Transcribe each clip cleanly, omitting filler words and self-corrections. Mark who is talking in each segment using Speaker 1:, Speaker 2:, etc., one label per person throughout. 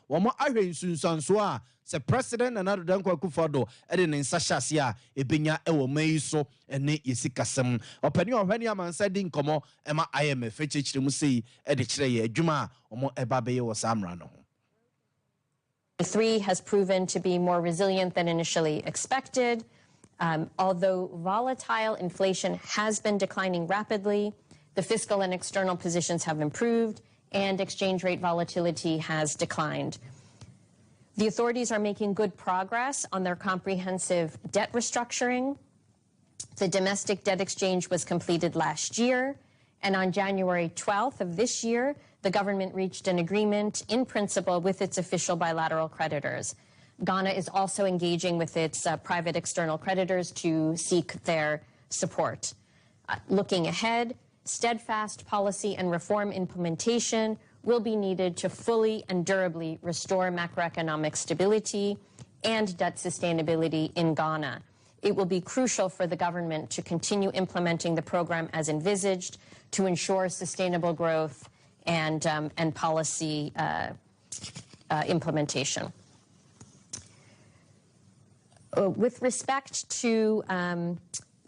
Speaker 1: wɔn ahwɛ nsunsuanso a sɛ president Nana Addo Dankwa Akufo-Addo ɛde ne nsa hyɛ ase a ebenya ɛwɔ ma yi so ɛne yɛsi kasɛm ɔpɛni ɔhwɛ ne amansa di nkɔmɔ ɛma IMF kyerɛkyerɛ mu sei ɛde kyerɛ yɛ adwuma a wɔn ɛba bɛyɛ wɔ saa mmara no ho.
Speaker 2: 3 has proven to be more resilient than initially expected. Although volatile inflation has been declining rapidly, the fiscal and external positions have improved and exchange rate volatility has declined. The authorities are making good progress on their comprehensive debt restructuring. The domestic debt exchange was completed last year, and on January 12th of this year, the government reached an agreement in principle with its official bilateral creditors. Ghana is also engaging with its private external creditors to seek their support. Looking ahead, steadfast policy and reform implementation will be needed to fully and durably restore macroeconomic stability and debt sustainability in Ghana. It will be crucial for the government to continue implementing the program as envisaged to ensure sustainable growth and policy implementation. With respect to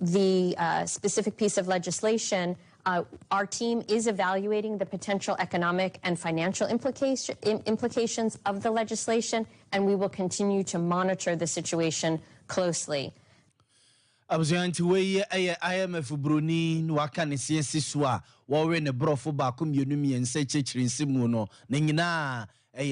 Speaker 2: the specific piece of legislation, our team is evaluating the potential economic and financial implications of the legislation, and we will continue to monitor the situation closely.
Speaker 1: Abuzanti we IMF Bruni waka ne siesi so a wɔwe ne brofo ba ko mienu miense kyekyirinsi mu no ne nyina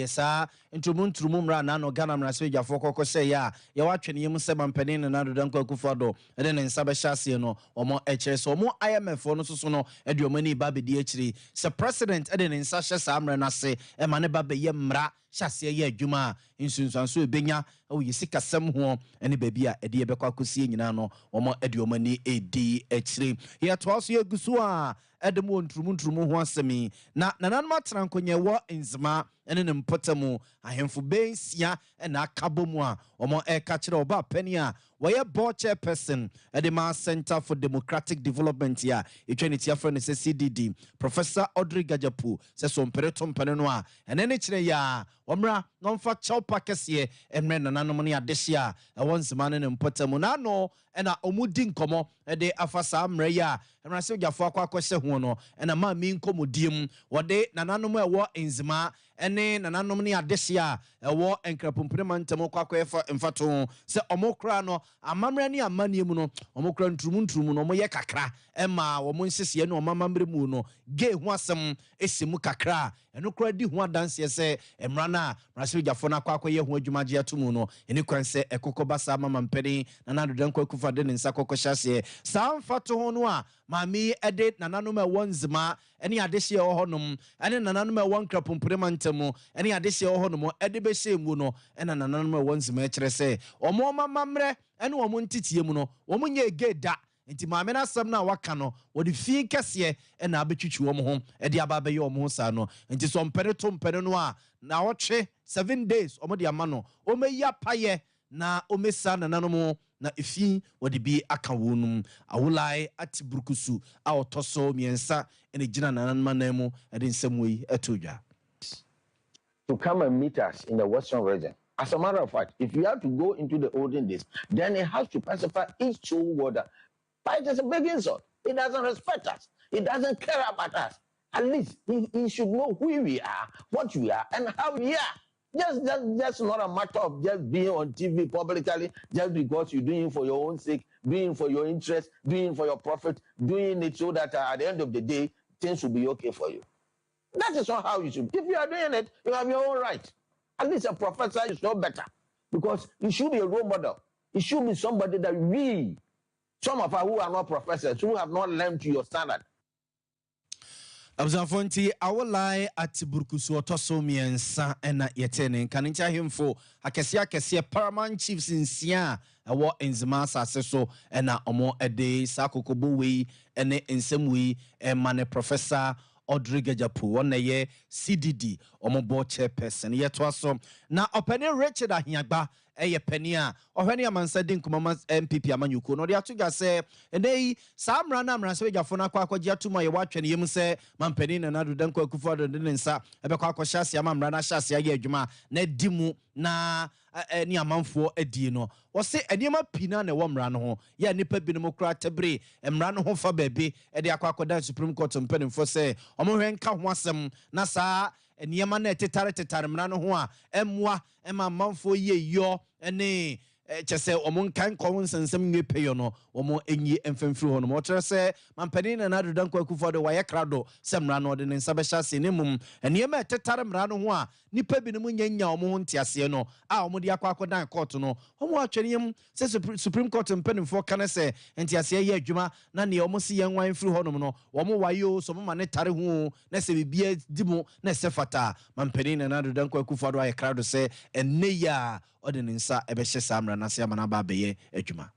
Speaker 1: saa nturumu mra na no Ghana mra se gyafo kokko sɛ ya watwene yem sɛ mampani ne Nana Addo Dankwa Akufo-Addo de ne nsa bɛhyɛ ase no ɔmo ɛkyerɛ sɛ ɔmo IMF no so no de ɔmo ni ba bedi akyiri sɛ president de ne nsa hyɛ saa mra na se ma ne ba bɛyɛ mra hyase yɛ adwuma nsunsuanso ebenya o yesi kasɛm ho ne ba bi a de yɛbɛkɔ akosie nyina no ɔmo de ɔmo ni edi akyiri yɛ to aso yɛ gusu a edemo nturumu ho asemi na nananom atrankonye wo enzima ene ne mpotamu ahemfo bensia na akabomu a omo eka kire oba pani a woye board chairperson edema Center for Democratic Development ya etweniti afro ne CDD Professor Audrey Gajapu se so mpereto mpane no a ene ne kire ya omra nomfa chawpa kese emre nananom ne adehye a ewo nzima ne mpotamu na no ena omudi nkomo de afasa amre ya emra se gyafo akwakwose ho no ena ma mi nkomodiem wode nananom ewo nzima ene nananom ne adehye a ewo enkrapompirema ntemo kwakwa mfato se omokra no amamre ne amanie mu no omokra nturumu no moye kakra ema wo nsese ne omamamre mu no ge hu asem esimu kakra eno kra di hu adanse se emra na mrase gyafo na kwakwa ye hu adwumaje atomu no eni kwan se ekokoba sa mamampeni Nana Addo Dankwa Akufo-Addo ne nsa kokkohyase sa mfato ho no a mami ede nananom ewo nzima ene adehye honom ene nananom ewo nkrapompirema ntemo ene adehye honom ede be hye mu no ene nananom ewo nzima ekire se omo mamamre ene omo ntitie mu no omo nye geda nti maame na asem na waka no wodi fi kese ene abetwitwi omo ho ede aba be ye omo ho sa no nti so mpere to mpere no a na wotwe 7 days omo de ama no omeya paye na omesa nananom na ifi wodi bi aka wonum awulai atiburukusu a otoso miensa ene gina nananmanemu ede nsemwe etodwa
Speaker 3: to come and meet us in the Western region. As a matter of fact, if you have to go into the olden days, then it has to pacify each soul border. But it is a big insult. It doesn't respect us. It doesn't care about us. At least he should know who we are, what we are, and how we are. Just not a matter of just being on TV publicly just because you're doing it for your own sake, doing it for your interest, doing it for your profit, doing it so that at the end of the day, things will be okay for you. That is not how you should. If you are doing it, you have your own right. At least a professor is no better because you should be a role model. It should be somebody that we, some of us who are not professors, who have not learned to your standard.
Speaker 1: Abzanfonti awolai atiburukusu otoso miensa ena yetene kanincha himfo akese paramount chiefs nsia ewo enzima asase so ena omo ede sakokobo wei ene ensemwi emane Professor Odrigejapu one ye CDD omobo chairperson yeto aso na openi Richard Ahiagba eye penia ohwani amansa din kumama MPP amanyuko no de atuga se enei samra na amra se jafo na kwa akwaji atuma ye watwene yem se mampani na nadu dan kwa akufo do de nsa ebekwa akwhyase amra na hyase ya adwuma na dimu na ni amanfo adie no wo se enema pina na wo mra no ho ya nipa binom kra tebre mra no ho fa baabi e de akwakoda Supreme Court mpanimfo se omo hwenka ho asem na saa enema na tetare mra no ho a emwa ema manfo ye yo ene chese omon kan ko nsensem nwepeyo no omo enyi emfemfiri ho no mo tere se mampani na nadu dan kwa akufo de waye krado se mra no de nsa be hyase ne mum enema tetare mra no ho a nipa bi no nyanya omo ho ntiase no a omo de akwakodan court no omo atwenem se Supreme Court mpanimfo kan se ntiase ye adwuma na ne omo se yen wan firi ho no omo wayo so mo mane tare ho na se bibia dimu na se fata mampani na nadu dan kwa akufo de waye krado se eneya ordinansa ebehye samra na se amana ba beye adwuma.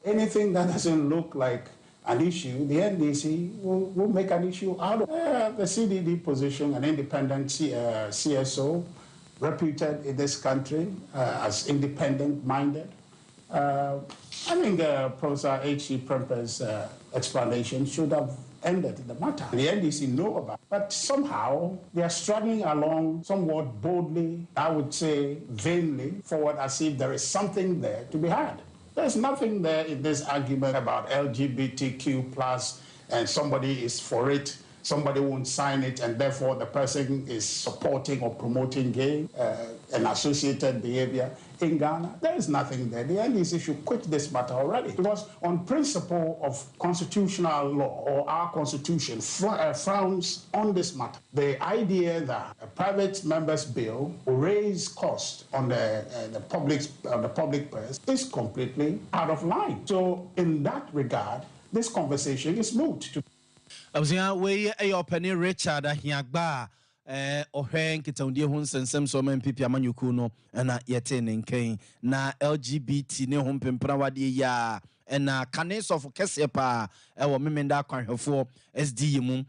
Speaker 4: Anything that doesn't look like an issue, the NDC will make an issue out of the CDD position, an independent CSO, reputed in this country as independent-minded. I think Professor H.C. Premper's explanation should have ended the matter. The NDC know about it, but somehow they are struggling along somewhat boldly, I would say vainly, forward as if there is something there to be had. There's nothing there in this argument about LGBTQ plus and somebody is for it, somebody won't sign it, and therefore the person is supporting or promoting gay and associated behavior in Ghana. There is nothing there. The NDC should quit this matter already, because on principle of constitutional law, or our constitution frowns on this matter. The idea that a private member's bill will raise costs on the public purse is completely out of line. So in that regard, this conversation is moot.
Speaker 1: Abuzia we ayopani Richard Ahiagba ohwen kitawndie ho nsensem so MPP amanyuku no na yete ne nkan na LGBT ne ho mpempra wade ya na kanes of kese pa wo memenda kwanhwefo SD mu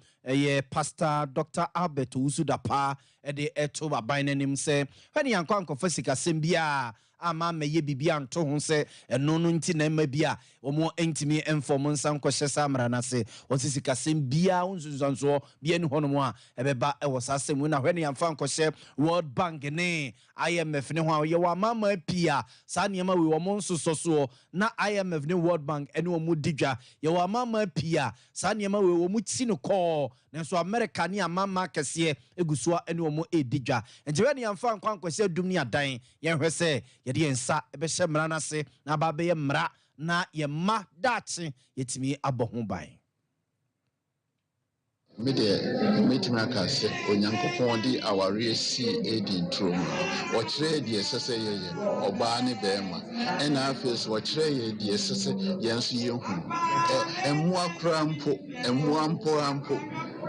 Speaker 1: Pastor Dr. Albert Usudapa de eto baban nanim se hwene yankwankofo sikasem bia ama meye bibia nto ho se eno no nti na ma bia omo entimi inform nsan kwhye samra na se osisika sem bia unzuzanzo bia ni hono mo a ebeba ewosasem na hwene yamfa nkwhye World Bank ne IMF ne ho ye wa mama pia sa niema we omo nsoso na IMF ne World Bank ene omo digwa ye wa mama pia sa niema we omo ti no ko nenso America ne amama kese egusua ene omo edigwa enje hwene yamfa nkwhye dum ni adan ye hwese yede yensa ebehye mra na se na ba be ye mra na ye ma dachi yetimi aboho ban
Speaker 5: metima kase onyankopon di aware si edi ntrom o kire di esese ye oba ne bema ena afes o kire ye di esese yenso ye hu emu akra mpo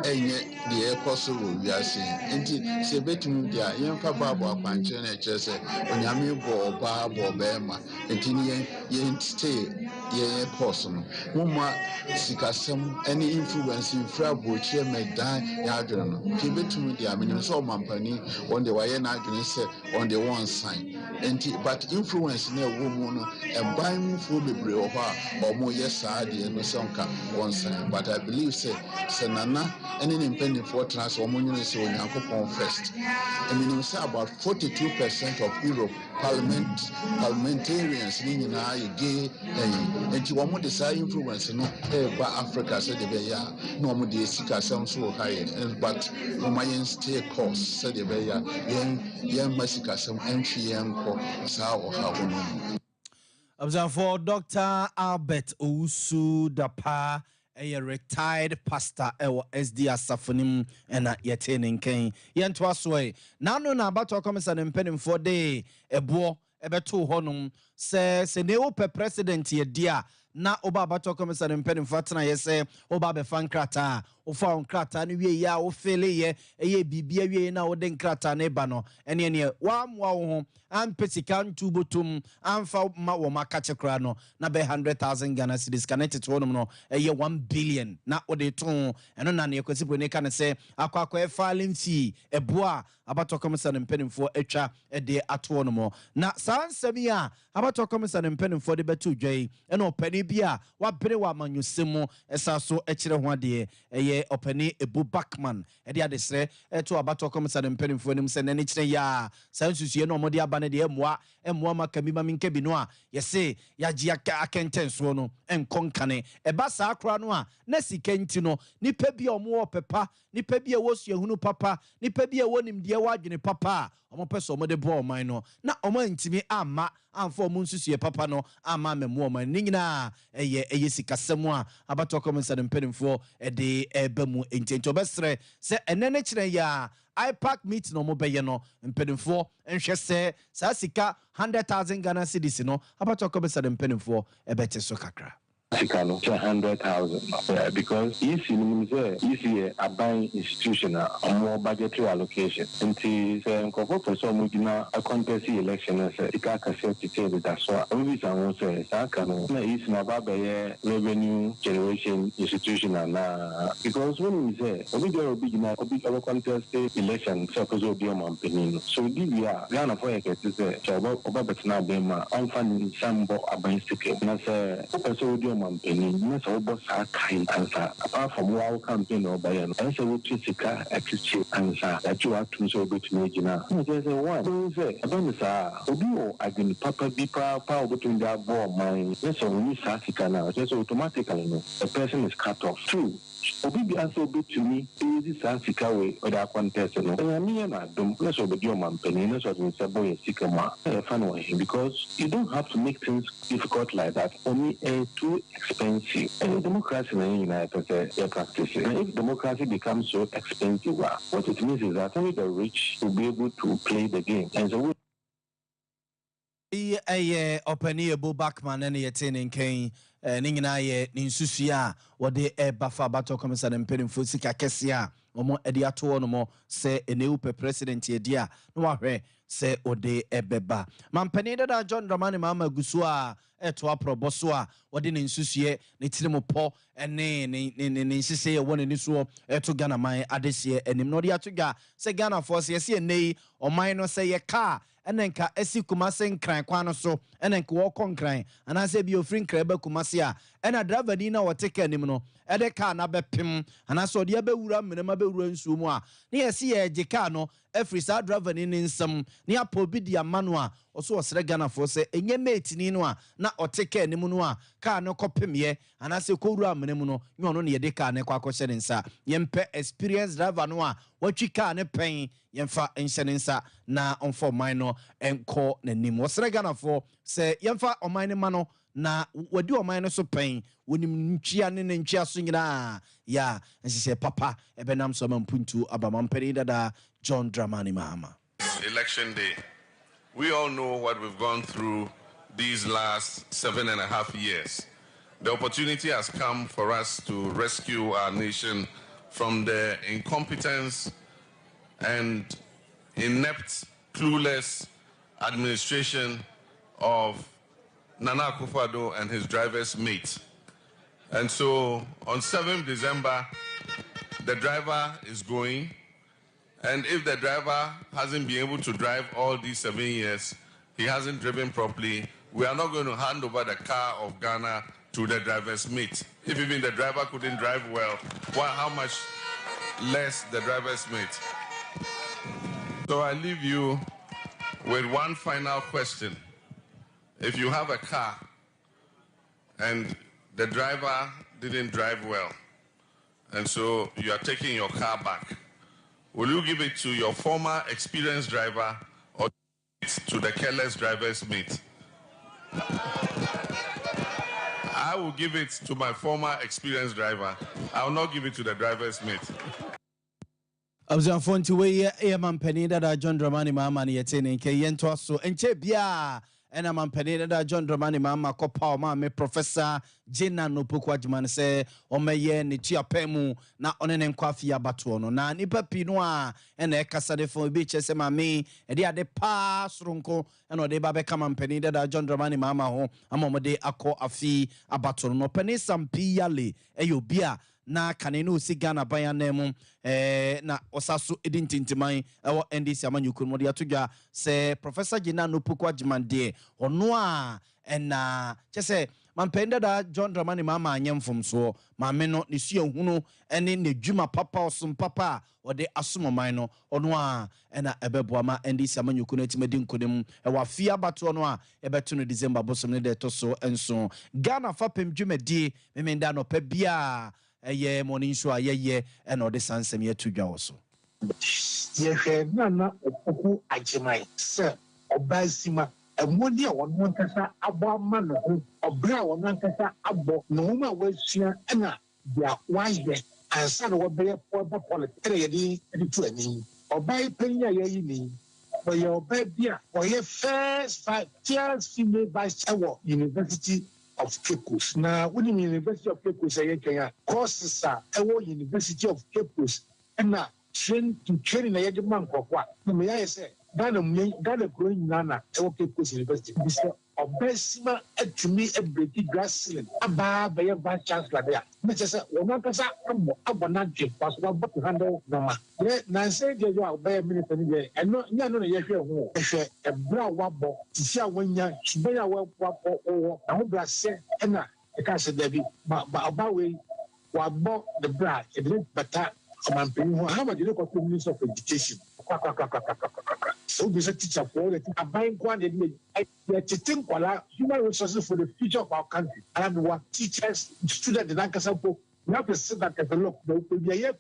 Speaker 5: enye di ekoso wo wiase enti se betum dia yemfa babo akwanche na kire se onyame bo oba bo bema enti ni ye stay ye course no mumma sikasem any influence in frabo chie medan ya adwene no ke betum dia menim so mampani on the way na adwene se on the one sign enti but influence na wo mu no eban mu fu bebre wo ha omo yes ade no se onka one sign but I believe say nana any independent for trans omo nyune se onyankopon first I mean say about 42% of Europe parliamentarians ni nyina ye gay enti wo mo de say influence no ba Africa say de be ya no mo de sika sam so high but no my stay course say de be ya yen masika sam entry yen ko sa o ha hono.
Speaker 1: Observe for Dr. Albert Usudapa, a retired pastor SD Asafonim and Yatin Kane. Yentwasway. Now no about to come and penning for day a bo ebeto honum says a neo president ye dear. Na oba bato komisari mpeni mfatna yese oba be fankrata ofa on krata no wie ya wo fele ye eye bibia wie na wo de krata na ba no ene wa amwa wo ho ampesika ntu botum amfa ma wo makache kra no na be 100,000 Ghana cedis connected to no eye 1 billion na wo de to eno na ne kwesi ne ka ne se akwa filing fee eboa abato komisa ne mpenimfo atwa de ato no mo na sansemi a abato komisa ne mpenimfo de betu dwai ena opani bia wa bere wa manyusemu esa so ekire ho ade eye opani Ebu Backman de adesre eto abato komisa ne mpenimfo nim se nani kire ya sansusuye no mode aba ne de emmoa makami ma minke bi no a yese yaji akentenso no enkonkane eba sa akra no a na sika nti no nipa bia omo pepa nipa bia wosuahunu papa nipa bia wonim de wadwene papa omo peso omo de bo man no na omo ntimi ama amfo omo nsusue papa no ama memo oman ni nyina eye sikasem a abato comments and penimfo de eba mu entento besre se enene kire ya ipac meet no mo beye no mpenimfo nhwe se sa sika 100,000 Ghana cedis no abato comments and penimfo ebete so kakra
Speaker 6: Chicano, 100,000. Because you see a buying institution, a more budgetary allocation. And to for some a contest election as a cassette that's what we say, Sakano, is a revenue generation institution. Because when we say, we do a big contest election, suppose will be a month. So, Ghana for a case is a Obabetna Bema, unfunding some buying ticket. And I say, Mampeni, most of us are kind answer. Apart from our campaign or by an answer with Jessica, actually answer that you are too so good to me. Now, there's a one. So, I don't say, Obi, I can papa be power between that ball mine. That's only Sassika now, just automatically, a person is cut off. Two. Obi answer bit to me, this Sassika way or that contest. And I mean, I don't let's obey your Mampeni, let's obey a boy Sikama, a fun way, because you don't have to make things difficult like that. Only too expensive. And democracy in the United States, they're practicing. And if democracy becomes so expensive, what it means is that only the rich will be able to play the game. And so
Speaker 1: opani Ebu Backman and yetin in Kane ningina ye ninsusia wode bafa bato komisa ne mpedimfo sika kesia omo edi ato no mo se eneupe president ye dia no wahwe se ode ebeba mampani da John Dramani mama gusu a eto aprobo so a wode ne nsusue ne tirimopo ene ne sise ye woni ni so eto Ghana man adesie enim no de atoga se Ghana force ye se nei oman no se ye car enenka esi kumase nkran kwano so enenka wo konkran anase bi ofrin kra ba kumase a ena driver ni na woteka nim no ede car na bepem anase ode abewura menema bewura nsuo mu a ne yesi ye gika no every sa driver ni nsam ne apobi dia manu a oso osre Ghana for se enye mate ni no a na oteka nim no a car no kopemye anase kowura menemu no nyono ne yede car ne kwakɔhye ne nsa yempe experience driver no a watwi car ne pen yemfa enhyɛ ne nsa na onfo man no enko nanim osre Ghana for se yemfa oman ne ma no na wadi oman no so pen wonim ntwia ne ntwia so nyina ya nhye papa ebenam so mampuntu abamamperi dada John Dramani Mahama.
Speaker 7: Election day. We all know what we've gone through these last 7.5 years. The opportunity has come for us to rescue our nation from the incompetence and inept, clueless administration of Nana Akufo-Addo and his driver's mate. And so on 7th December, the driver is going. And if the driver hasn't been able to drive all these 7 years, he hasn't driven properly, we are not going to hand over the car of Ghana to the driver's mate. If even the driver couldn't drive well, how much less the driver's mate? So I leave you with one final question. If you have a car and the driver didn't drive well, and so you are taking your car back, will you give it to your former experienced driver or to the careless driver's mate? I will give it to my former experienced driver. I will not give it to the driver's mate.
Speaker 1: Abzanfonti we mampani dada John Dramani Mahama ne yete ne nke yento so enche bia ena mampani da John Dramani mama kopa ma me Professor Jena no poku adwuma se omeye ne tuapemu na one ne nkwafi abato no na nipa pinu a ena ekasa de fo bi chese ma me e de ade pa soronko ena de ba be kama mampani da John Dramani mama ho amomode akọ afi abato no pani sampi yale eyobia na kanenu sigana bayanemu na osaso edintintiman ewo NDC amanyuku mo de atodwa se Professor Jena no poku adwumande ono a ena chese mampenda da John Dramani mama anyemfom so maame no ne suahunu ene ne dwuma papa osum papa ode asomoman no ono a ena ebeboa ma NDC amanyuku no atimadi nkodem ewa fia bato no a ebeto no December bosom ne de to so enso Ghana fapem dwumadi memenda no pa bia eye morning show ayeye ena ode sansem ye tudwa woso
Speaker 8: ye hwe na opoku agimai se obasima emodi a won nkasa abo ama no ho obra won nkasa abo no ma wasua na dia waye ansa no wobeye politics ye di tu ani obai penya ye yi ni oye obai bia oye first 5 years female vice chair University of Cape Coast. Now, when the University of Cape Coast, courses are University of Cape Coast, and now training a young man for what? May I say, Ghana growing Nana, Cape Coast University. Obesima to me a breaking glass ceiling. Abba by a vice chancellor there. Mr. Wonakasa, Abonage, was one but to handle Noma. Nancy, you are by a minute and no, a brown wabble to see when you're well, or I hope I say, and I can't say, Debbie, but about way, what bought the bride, it looked better. How much you look at the Minister of Education? So there's a teacher for it. I'm buying quantity. They're teaching human resources for the future of our country. And what teachers, students, and Ankasampo, we have to sit back and look. There will be a year.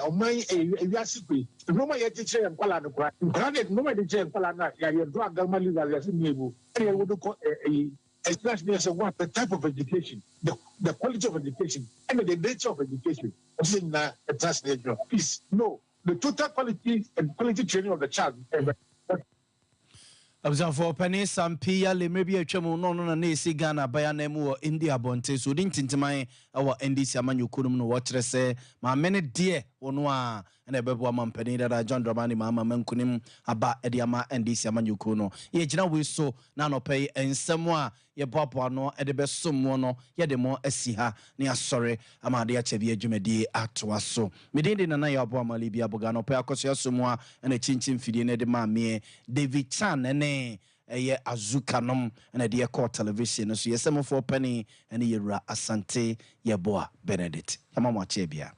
Speaker 8: Or my a Roma teacher and Palana. Granted, no teacher and Palana, you drug Gamali, as in you. And I would call especially as what the type of education, the quality of education, and the nature of education. In a translation, please, no, the total quality and quality training of the child.
Speaker 1: Abzanfo pani sampia le mebi atwam no na esi Ghana bayanemu wo India bonte so dintintiman awo NDC amanyukunum no wo kire se ma mene de wono a na ebebo amampani da John Dramani mama mankunim aba ede ama NDC amanyuku no ye gina we so na no pay ensem a ye popo no ede be sommo no ye de mo asiha ne asore ama de achebi adwumadi atwa so medinde na ya abo amali bia boga no pay akoso asomo a na chinchin fidie ne de ma me David Chan ne eye azukanom na de call television so yesem for penny ene yewura asante yeboa Benedict yamama chebia